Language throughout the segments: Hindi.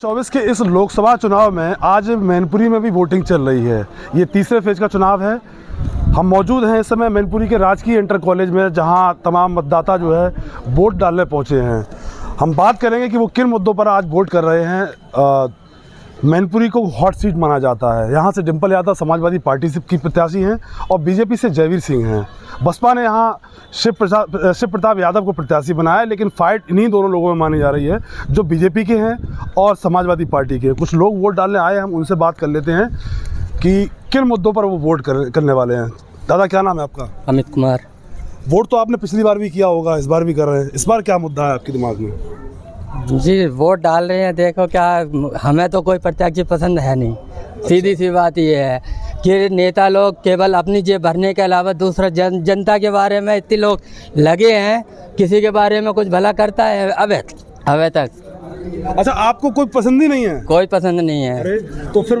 24 के इस लोकसभा चुनाव में आज मैनपुरी में भी वोटिंग चल रही है। ये तीसरे फेज का चुनाव है। हम मौजूद हैं इस समय मैनपुरी के राजकीय इंटर कॉलेज में, जहां तमाम मतदाता जो है वोट डालने पहुंचे हैं। हम बात करेंगे कि वो किन मुद्दों पर आज वोट कर रहे हैं। मैनपुरी को हॉट सीट माना जाता है। यहाँ से डिम्पल यादव समाजवादी पार्टी की प्रत्याशी हैं और बीजेपी से जयवीर सिंह हैं। बसपा ने यहाँ शिव प्रताप यादव को प्रत्याशी बनाया, लेकिन फाइट इन्हीं दोनों लोगों में मानी जा रही है, जो बीजेपी के हैं और समाजवादी पार्टी के। कुछ लोग वोट डालने आए हैं, हम उनसे बात कर लेते हैं कि किन मुद्दों पर वो वोट करने वाले हैं। दादा, क्या नाम है आपका? अमित कुमार। वोट तो आपने पिछली बार भी किया होगा, इस बार भी कर रहे हैं। इस बार क्या मुद्दा है आपके दिमाग में? जी, वोट डाल रहे हैं। देखो, क्या हमें तो कोई प्रत्याशी पसंद है नहीं। सीधी सी बात ये है कि नेता लोग केवल अपनी जेब भरने के अलावा दूसरा जनता के बारे में इतने लोग लगे हैं, किसी के बारे में कुछ भला करता है अबे तक। अच्छा, आपको कोई पसंद ही नहीं है? कोई पसंद नहीं है। अरे तो फिर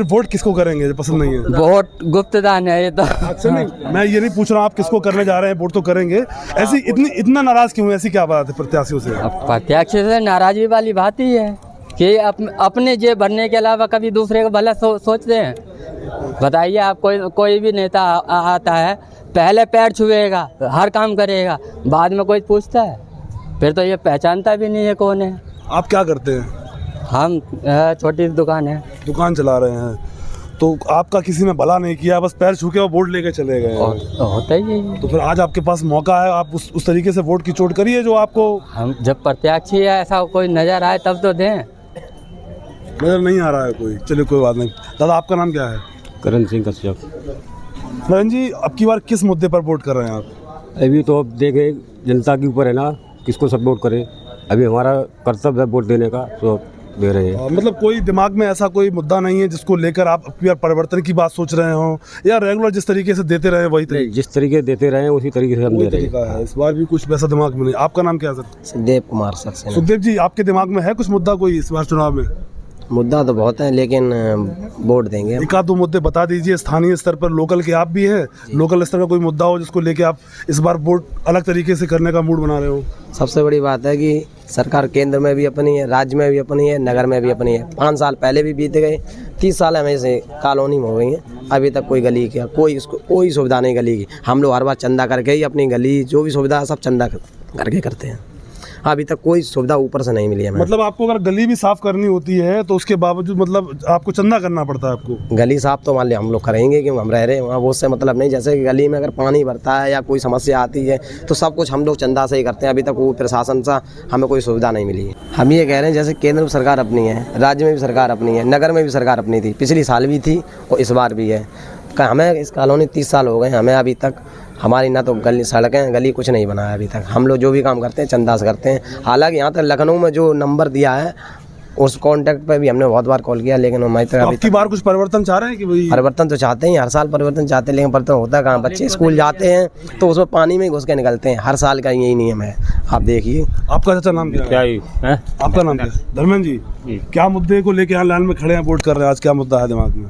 वोट किसको करेंगे जो पसंद नहीं है? वोट गुप्तदान है ये तो। अच्छा, नहीं, मैं ये नहीं पूछ रहा आप किसको करने जा रहे हैं, वोट तो करेंगे। ऐसी इतना नाराज क्यों है? ऐसी क्या बात है प्रत्याशियों से? प्रत्याशी से नाराजगी वाली बात ही है कि अपने जेब भरने के अलावा कभी दूसरे को भला सोचते हैं? बताइए आप, कोई भी नेता आता है, पहले पैर छुएगा, हर काम करेगा, बाद में कोई पूछता है? फिर तो ये पहचानता भी नहीं है कौन है। आप क्या करते हैं? हम छोटी दुकान है। दुकान चला रहे हैं, तो आपका किसी ने भला नहीं किया, बस पैर छू के और वोट लेके चले गए? होता ही है। तो फिर आज आपके पास मौका है, आप उस तरीके से वोट की चोट करिए जो आपको। हम जब प्रत्याशी है ऐसा कोई नज़र आए तब तो दें। नजर नहीं आ रहा है कोई, चलिए कोई बात नहीं। दादा, आपका नाम क्या है? करण सिंह कश्यप। करण जी, अब की बार किस मुद्दे पर वोट कर रहे हैं आप? अभी तो अब देखे जनता के ऊपर है ना, किसको सपोर्ट करें। अभी हमारा कर्तव्य है वोट देने का, तो दे रहे हैं। मतलब कोई दिमाग में ऐसा कोई मुद्दा नहीं है जिसको लेकर आप अब की बार परिवर्तन की बात सोच रहे हो, या रेगुलर जिस तरीके से देते रहे वही तरीके? जिस तरीके देते रहे हैं उसी तरीके से हम दे रहे हैं। इस बार भी कुछ वैसा दिमाग में नहीं। आपका नाम क्या है सर? सुखदेव कुमार सक्सेना। सुखदेव जी, आपके दिमाग में है कुछ मुद्दा कोई इस बार चुनाव में? मुद्दा तो बहुत है, लेकिन वोट देंगे। एक आध दो मुद्दे बता दीजिए। स्थानीय स्तर पर, लोकल के आप भी हैं, लोकल स्तर का कोई मुद्दा हो जिसको लेके आप इस बार वोट अलग तरीके से करने का मूड बना रहे हो? सबसे बड़ी बात है कि सरकार केंद्र में भी अपनी है, राज्य में भी अपनी है, नगर में भी अपनी है। 5 साल पहले भी बीत गए, 30 साल हमें से कॉलोनी में हो गई हैं, अभी तक कोई गली की कोई सुविधा नहीं गली की। हम लोग हर बार चंदा करके ही अपनी गली जो भी सुविधा है सब चंदा करके करते हैं। अभी तक कोई सुविधा ऊपर से नहीं मिली है। मतलब आपको अगर गली भी साफ करनी होती है तो उसके बावजूद मतलब आपको चंदा करना पड़ता है आपको? गली साफ तो मान लिया हम लोग करेंगे क्योंकि हम रह रहे हैं वहाँ, वो उससे मतलब नहीं। जैसे कि गली में अगर पानी भरता है या कोई समस्या आती है तो सब कुछ हम लोग चंदा से ही करते हैं। अभी तक वो प्रशासन से हमें कोई सुविधा नहीं मिली है। हम ये कह रहे हैं जैसे केंद्र में सरकार अपनी है, राज्य में भी सरकार अपनी है, नगर में भी सरकार अपनी थी, पिछली साल भी थी और इस बार भी है। हमें इस कॉलोनी 30 साल हो गए, हमें अभी तक हमारी ना तो गली सड़कें गली कुछ नहीं बना है अभी तक। हम लोग जो भी काम करते हैं चंदा से करते हैं। हालांकि यहाँ तक लखनऊ में जो नंबर दिया है उस कॉन्टैक्ट पे भी हमने बहुत बार कॉल किया, लेकिन हमारी तक अभी बार कुछ परिवर्तन चाह रहे हैं कि भाई? परिवर्तन तो चाहते हैं, हर साल परिवर्तन चाहते हैं, लेकिन परिवर्तन होता कहाँ? बच्चे स्कूल जाते हैं तो उसमें पानी में घुस के निकलते हैं। हर साल का यही नियम है, आप देखिए। आपका चाचा नाम क्या है? आपका नाम क्या है? धर्मेंद्र जी, क्या मुद्दे को लेके यहाँ लाइन में खड़े हैं, वोट कर रहे हैं? आज क्या मुद्दा है दिमाग में?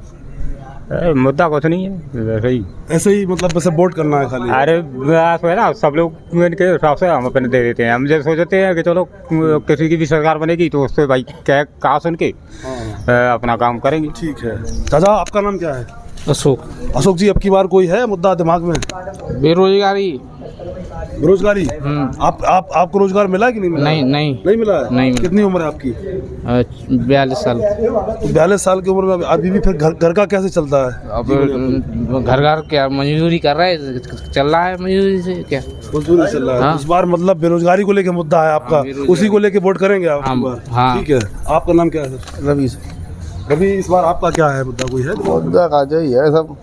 मुद्दा कुछ नहीं है, ऐसे ही मतलब वैसे वोट करना है खाली? अरे है ना, सब लोग के हिसाब से हम अपने दे देते हैं। हम जैसे सोचते हैं कि चलो किसी की भी सरकार बनेगी तो उससे भाई कहा सुन के अपना काम करेंगे। ठीक है। चाचा, आपका नाम क्या है? अशोक। अशोक जी, अब की बार कोई है मुद्दा दिमाग में? बेरोजगारी। बेरोजगारी? आपको रोजगार मिला कि नहीं मिला? नहीं मिला है? नहीं मिला। कितनी उम्र है आपकी? 42 साल। 42 साल की उम्र में अभी भी फिर घर का कैसे चलता है? अब घर क्या मजदूरी कर रहा है, चल रहा है मजदूरी से। क्या मजदूरी चल रहा है? हाँ। इस बार मतलब बेरोजगारी को लेके मुद्दा है आपका? हाँ, उसी को लेके वोट करेंगे आप? हाँ। ठीक है। आपका नाम क्या है सर? रवि। रवि, इस बार आपका क्या है मुद्दा? कोई है मुद्दा का जो है सब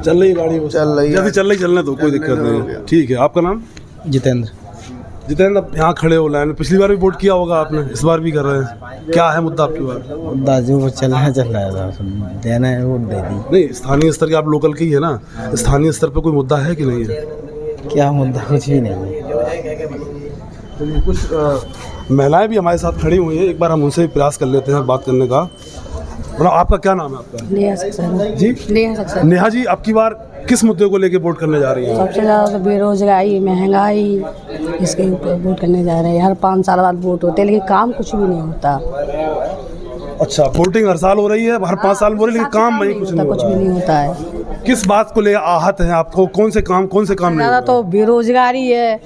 चल रही गाड़ी चल रही है, चलने दो, कोई दिक्कत नहीं। ठीक है। आपका नाम? जितेंद्र। जितेंद्र, अब यहाँ खड़े हो लाइन में, पिछली बार भी वोट किया होगा आपने, इस बार भी कर रहे हैं। क्या है मुद्दा आपकी बार? मुद्दा जो चल रहा है देना है, वोट दे दी। नहीं, स्थानीय स्तर के आप लोकल के ही है ना, स्थानीय स्तर पे कोई मुद्दा है कि नहीं है? क्या मुद्दा? कुछ भी नहीं है। तो कुछ महिलाएं भी हमारे साथ खड़ी हुई हैं, एक बार हम उनसे प्रयास कर लेते हैं बात करने का। मतलब आपका क्या नाम है आपका? नेहा सक्सेना जी नेहा सक्सेना। नेहा जी, अब की बार किस मुद्दे को लेके वोट करने जा रही हैं? सबसे ज़्यादा तो बेरोजगारी, महंगाई, इसके ऊपर वोट करने जा रहे हैं। हर 5 साल बाद वोट होते हैं लेकिन काम कुछ भी नहीं होता। अच्छा, वोटिंग हर साल हो रही है, हर 5 साल में हो रही है, लेकिन काम नहीं कुछ नहीं कुछ भी होता। नहीं होता है। किस बात को ले आहत हैं आपको? कौन से काम नहीं ज़्यादा हो तो बेरोजगारी है,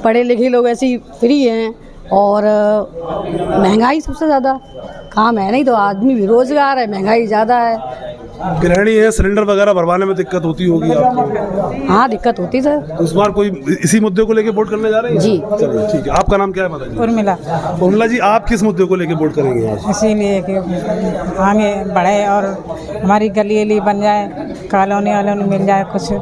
पढ़े लिखे लोग ऐसे ही फ्री हैं और महंगाई सबसे ज़्यादा। काम है नहीं तो आदमी बेरोजगार है, महंगाई ज़्यादा है। रहा? गृहिणी है, सिलेंडर वगैरह भरवाने में दिक्कत होती होगी आपको? हाँ, दिक्कत होती सर। तो इस बार कोई इसी मुद्दे को लेके वोट करने जा रहे हैं? जी। चलिए ठीक है। आपका नाम क्या है बताइए? उर्मिला। उर्मिला जी, आप किस मुद्दे को लेके वोट करेंगे आज? इसीलिए कि आगे बढ़े और हमारी गली गली बन जाए, कॉलोनी वालोनी मिल जाए कुछ,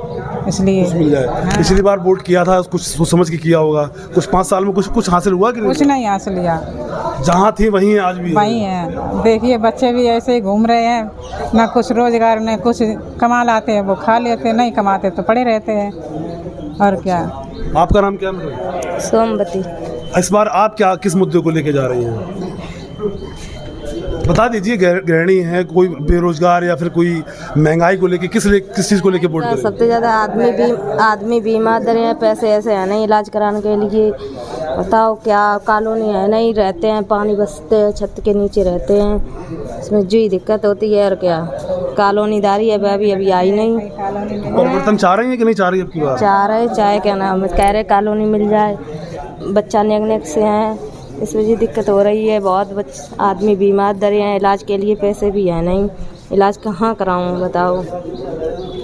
इसलिए मिल जाए। पिछली बार वोट किया था, कुछ सोच समझ के किया होगा। कुछ 5 साल में कुछ हासिल हुआ कि कुछ नहीं? नहीं हासिल लिया, जहाँ थी वहीं है, आज भी वही है। देखिए बच्चे भी ऐसे ही घूम रहे हैं, ना कुछ रोजगार न कुछ कमा लाते हैं, वो खा लेते, नहीं कमाते तो पड़े रहते हैं। और क्या? आपका नाम क्या है? सोमवती। इस बार आप क्या किस मुद्दे को लेके जा रही हैं? बता दीजिए। गृहिणी है, कोई बेरोजगार या फिर कोई महंगाई को लेके किस चीज़ को लेके वोट करें? सबसे ज़्यादा आदमी बीमार दर हैं, पैसे ऐसे हैं नहीं इलाज कराने के लिए। बताओ क्या कॉलोनी है नहीं, रहते हैं पानी बसते हैं, छत के नीचे रहते हैं, इसमें जो ही दिक्कत होती है। और क्या कॉलोनीदारी है वह भी अभी आई नहीं। परिवर्तन चाह रही है कि नहीं चाह रही अब की बार? चाह रहे चाहे क्या नाम कह रहे कॉलोनी मिल जाए, बच्चा नेक से हैं, इस वजह दिक्कत हो रही है बहुत। आदमी बीमार दरे हैं, इलाज के लिए पैसे भी हैं नहीं, इलाज कहाँ कराऊँ बताओ।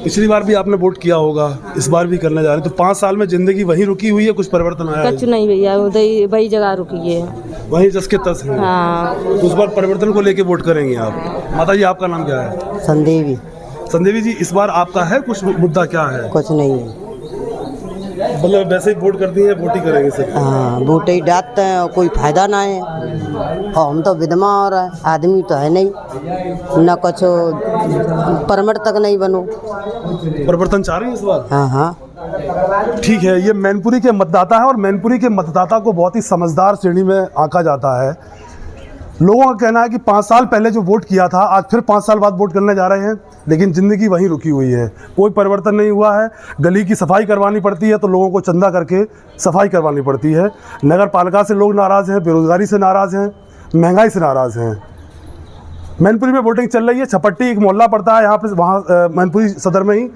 पिछली बार भी आपने वोट किया होगा, इस बार भी करने जा रहे हैं, तो 5 साल में जिंदगी वहीं रुकी हुई है, कुछ परिवर्तन आया कुछ है? नहीं भैया, उधर वही जगह रुकी है, वहीं जस के तस है। हाँ। तो उस बार परिवर्तन को लेके वोट करेंगे आप? माता जी, आपका नाम क्या है? संदेवी। संदेवी जी, इस बार आपका है कुछ मुद्दा, क्या है? कुछ नहीं है, मतलब वैसे ही वोट करती है, वोट ही करेंगे सब? हाँ, वोट ही डालते हैं और कोई फायदा ना है। और हम तो विधवा हो रहा है, आदमी तो है नहीं, न कुछ परमिट तक नहीं बनो। परिवर्तन चाह रही है इस बार? हाँ हाँ। ठीक है। ये मैनपुरी के मतदाता है और मैनपुरी के मतदाता को बहुत ही समझदार श्रेणी में आंका जाता है। लोगों का कहना है कि 5 साल पहले जो वोट किया था, आज फिर 5 साल बाद वोट करने जा रहे हैं, लेकिन ज़िंदगी वहीं रुकी हुई है, कोई परिवर्तन नहीं हुआ है। गली की सफाई करवानी पड़ती है तो लोगों को चंदा करके सफाई करवानी पड़ती है। नगर पालिका से लोग नाराज़ हैं, बेरोजगारी से नाराज़ हैं, महंगाई से नाराज़ हैं। मैनपुरी में वोटिंग चल रही है। छपट्टी एक मोहल्ला पड़ता है यहाँ पे, वहाँ मैनपुरी सदर में ही,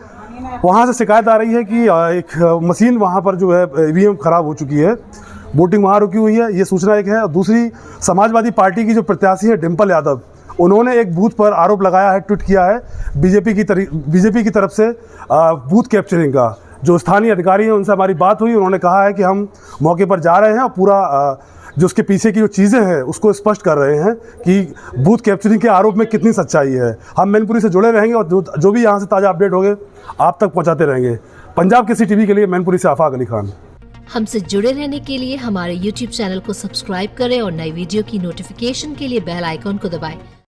वहाँ से शिकायत आ रही है कि एक मशीन वहाँ पर जो है EVM ख़राब हो चुकी है, वोटिंग वहाँ रुकी हुई है। ये सूचना एक है। और दूसरी, समाजवादी पार्टी की जो प्रत्याशी है डिम्पल यादव, उन्होंने एक बूथ पर आरोप लगाया है, ट्वीट किया है बीजेपी की तरफ से बूथ कैप्चरिंग का। जो स्थानीय अधिकारी हैं उनसे हमारी बात हुई, उन्होंने कहा है कि हम मौके पर जा रहे हैं और पूरा जो उसके पीछे की जो चीज़ें हैं उसको स्पष्ट कर रहे हैं कि बूथ कैप्चरिंग के आरोप में कितनी सच्चाई है। हम मैनपुरी से जुड़े रहेंगे और जो भी यहाँ से ताज़ा अपडेट होंगे आप तक पहुँचाते रहेंगे। पंजाब केसरी टीवी के लिए मैनपुरी से आफाक अली खान। हमसे जुड़े रहने के लिए हमारे YouTube चैनल को सब्सक्राइब करें और नई वीडियो की नोटिफिकेशन के लिए बेल आइकॉन को दबाएं।